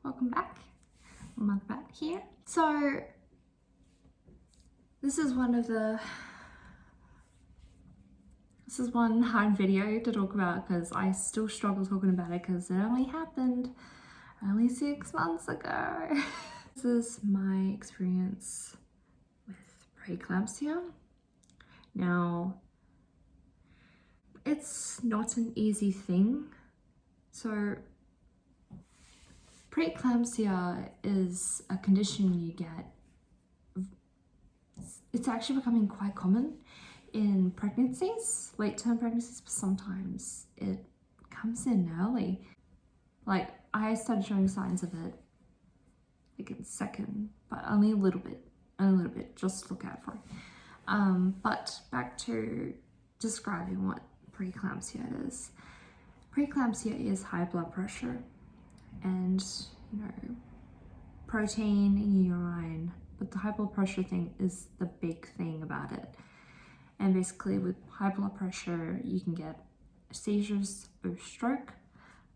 welcome back. Mother Bat here. So this is one hard video to talk about because I still struggle talking about it because it only happened only 6 months ago. This is my experience with preeclampsia. Now, it's not an easy thing. So preeclampsia is a condition you get. It's actually becoming quite common in pregnancies, late-term pregnancies, but sometimes it comes in early. Like, I started showing signs of it like in second, but only a little bit, just look out for it. But back to describing what preeclampsia is. Preeclampsia is high blood pressure and, protein in your urine, but the high blood pressure thing is the big thing about it. And basically with high blood pressure, you can get seizures or stroke,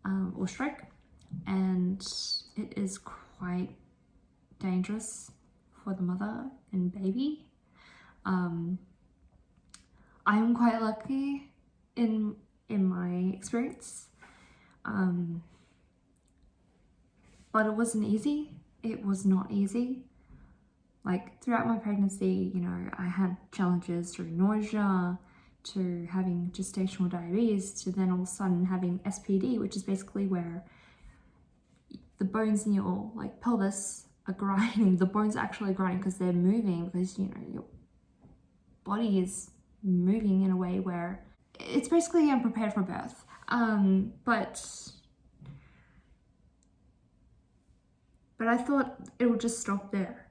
and it is quite dangerous for the mother and baby. I am quite lucky in my experience, but it wasn't easy. It was not easy. Like, throughout my pregnancy, I had challenges through nausea, to having gestational diabetes, to then all of a sudden having SPD, which is basically where the bones in your pelvis are grinding. The bones are actually grinding because they're moving, because your body is moving in a way where it's basically unprepared for birth. But I thought it would just stop there.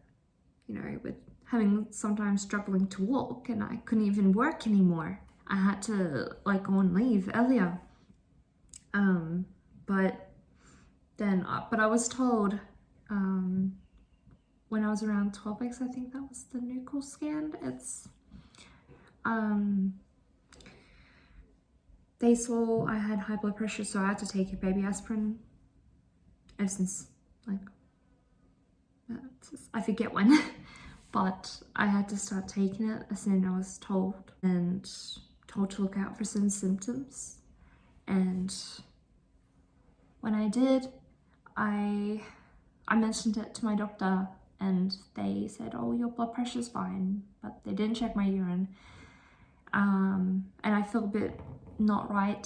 With having sometimes struggling to walk, and I couldn't even work anymore. I had to go on leave earlier. But I was told when I was around 12 weeks, I think that was the nuchal scan. They saw I had high blood pressure, so I had to take a baby aspirin ever since, I forget when, but I had to start taking it as soon as I was told, and told to look out for some symptoms. And when I did, I mentioned it to my doctor, and they said, "Oh, your blood pressure's fine," but they didn't check my urine. And I feel a bit not right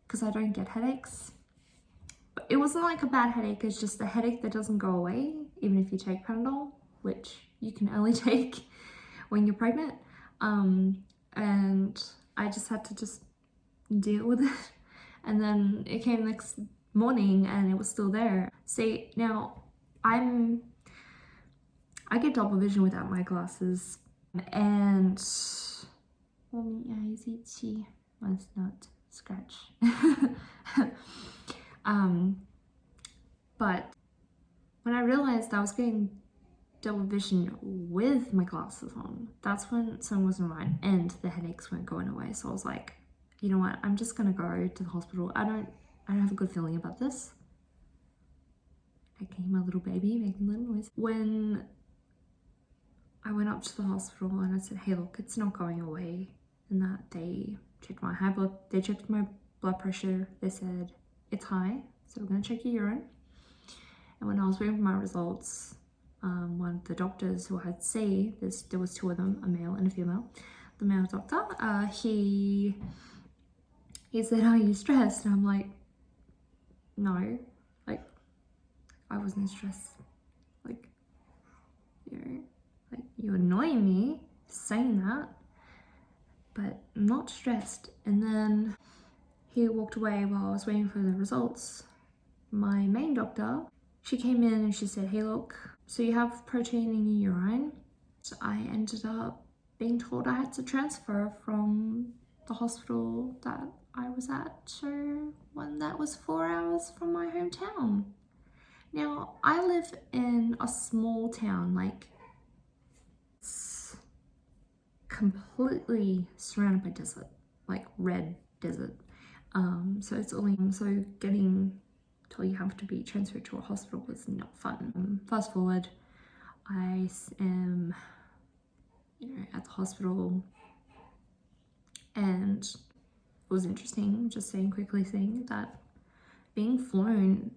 because I don't get headaches. But it wasn't like a bad headache, it's just a headache that doesn't go away even if you take Panadol, which you can only take when you're pregnant. And I just had to deal with it. And then it came next morning and it was still there. See, now I get double vision without my glasses, and must not scratch. But when I realized I was getting double vision with my glasses on, that's when something wasn't right and the headaches weren't going away. So I was like, you know what, I'm just gonna go to the hospital. I don't have a good feeling about this. I can hear my little baby making a little noise. When I went up to the hospital and I said, hey, look, it's not going away, and that they checked my blood pressure. They said it's high, so we're gonna check your urine. And when I was waiting for my results, one of the doctors who I had see, there was two of them, a male and a female. The male doctor, he said, "Are you stressed?" And I'm like, no, I wasn't stressed. You're annoying me saying that, but I'm not stressed. And then he walked away while I was waiting for the results. My main doctor, she came in and she said, hey, look, so you have protein in your urine. So I ended up being told I had to transfer from the hospital that I was at to one that was 4 hours from my hometown. Now, I live in a small town, it's completely surrounded by desert, red desert. So it's only, getting till you have to be transferred to a hospital was not fun. Fast forward, I am, at the hospital, and it was interesting, just quickly saying that being flown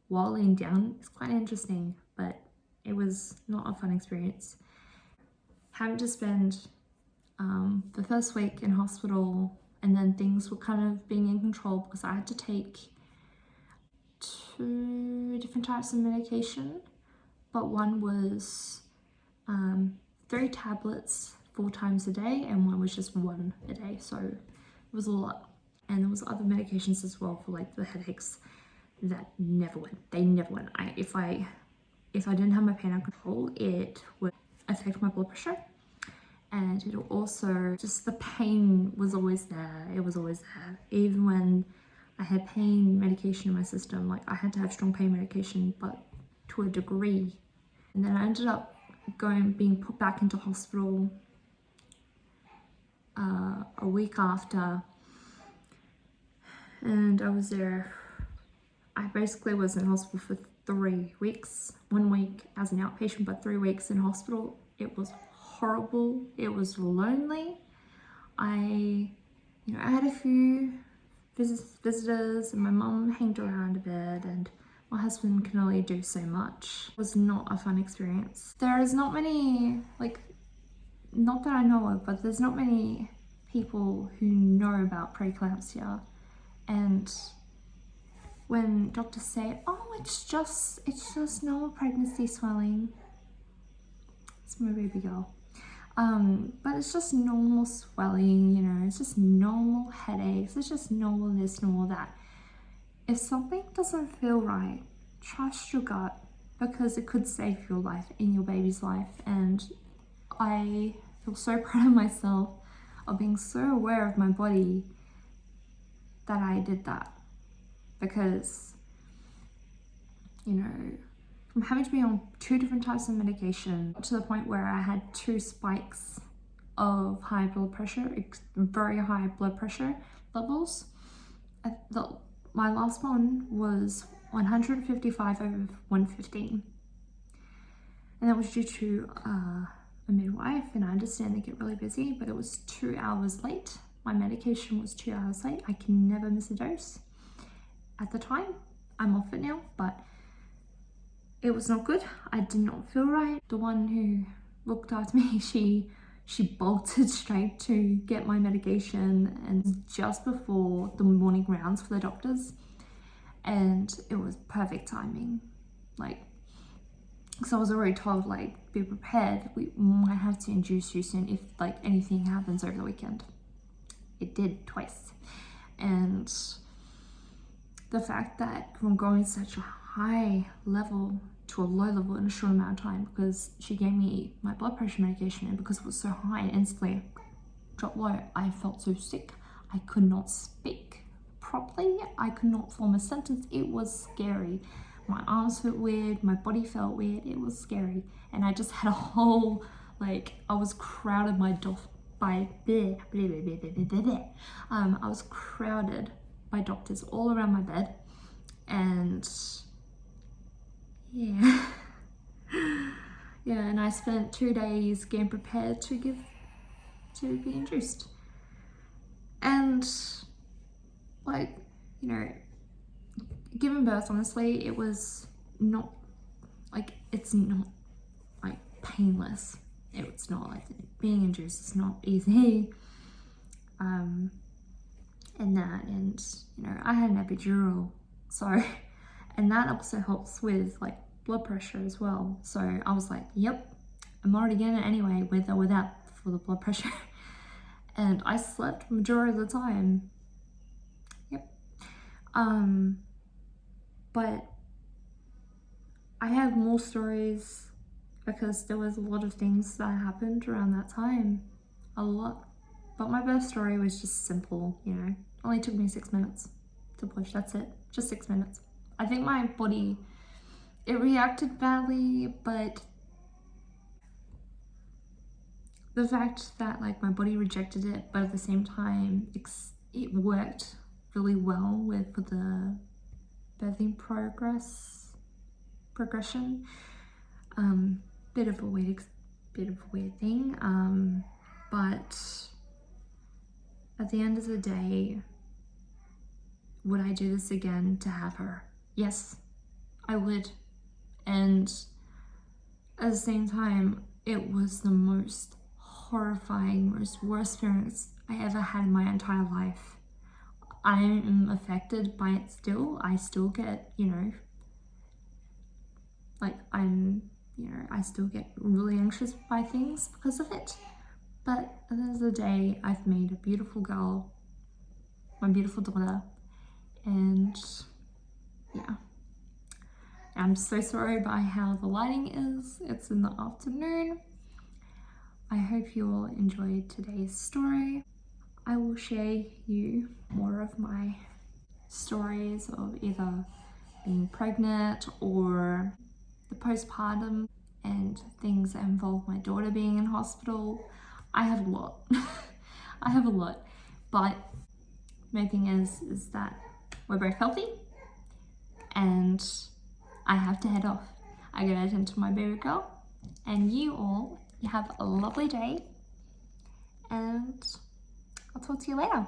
while laying down is quite interesting, but it was not a fun experience. Having to spend the first week in hospital, and then things were kind of being in control because I had to take 2 different types of medication, but one was 3 tablets 4 times a day, and one was just 1 a day, so it was a lot. And there was other medications as well for like the headaches that never went. They never went. If I didn't have my pain under control, it would affect my blood pressure, and it also just the pain was always there. It was always there, even when I had pain medication in my system. Like, I had to have strong pain medication, but to a degree. And then I ended up being put back into hospital a week after, and I was there. I basically was in hospital for 3 weeks. 1 week as an outpatient, but 3 weeks in hospital. It was horrible. It was lonely. I had a few visitors, and my mum hanged around a bit, and my husband can only do so much. It was not a fun experience. There is not many, not that I know of, but there's not many people who know about preeclampsia. And when doctors say, oh, it's just normal pregnancy swelling, it's my baby girl. But it's just normal swelling, it's just normal headaches, it's just normal this, normal that. If something doesn't feel right, trust your gut, because it could save your life and your baby's life. And I feel so proud of myself of being so aware of my body that I did that, because from having to be on 2 different types of medication to the point where I had 2 spikes of high blood pressure, very high blood pressure levels. My last one was 155 over 115, and that was due to a midwife, and I understand they get really busy, but it was 2 hours late. My medication was 2 hours late. I can never miss a dose. At the time, I'm off it now, but it was not good. I did not feel right. The one who looked after me, she bolted straight to get my medication, and just before the morning rounds for the doctors, and it was perfect timing. So I was already told, be prepared, we might have to induce you soon if anything happens over the weekend. It did twice. And the fact that from going such a high level to a low level in a short amount of time, because she gave me my blood pressure medication, and because it was so high and instantly dropped low, I felt so sick. I could not speak properly. I could not form a sentence. It was scary. My arms felt weird. My body felt weird. It was scary. And I just had a whole, I was crowded by I was crowded by doctors all around my bed, and yeah, and I spent 2 days getting prepared to be induced. And giving birth, honestly, it was not it's not painless. It's not being induced is not easy. And I had an epidural, so, and that also helps with blood pressure as well. So I was yep, I'm already getting it anyway, with or without, for the blood pressure. And I slept majority of the time. Yep. But I have more stories, because there was a lot of things that happened around that time. A lot. But my birth story was just simple, Only took me 6 minutes to push. That's it. Just 6 minutes. I think my body, it reacted badly, but the fact that my body rejected it, but at the same time it worked really well for the birthing progression. Bit of a weird thing. But at the end of the day, would I do this again to have her? Yes, I would. And at the same time, it was the most horrifying, most worst experience I ever had in my entire life. I am affected by it still. I still get, I still get really anxious by things because of it. But at the end of the day, I've made a beautiful girl, my beautiful daughter, and yeah. I'm so sorry about how the lighting is. It's in the afternoon. I hope you all enjoyed today's story. I will share you more of my stories of either being pregnant or the postpartum and things that involve my daughter being in hospital. I have a lot. I have a lot. But main thing is that we're both healthy and I have to head off. I gotta attend to my baby girl. And you have a lovely day. And I'll talk to you later.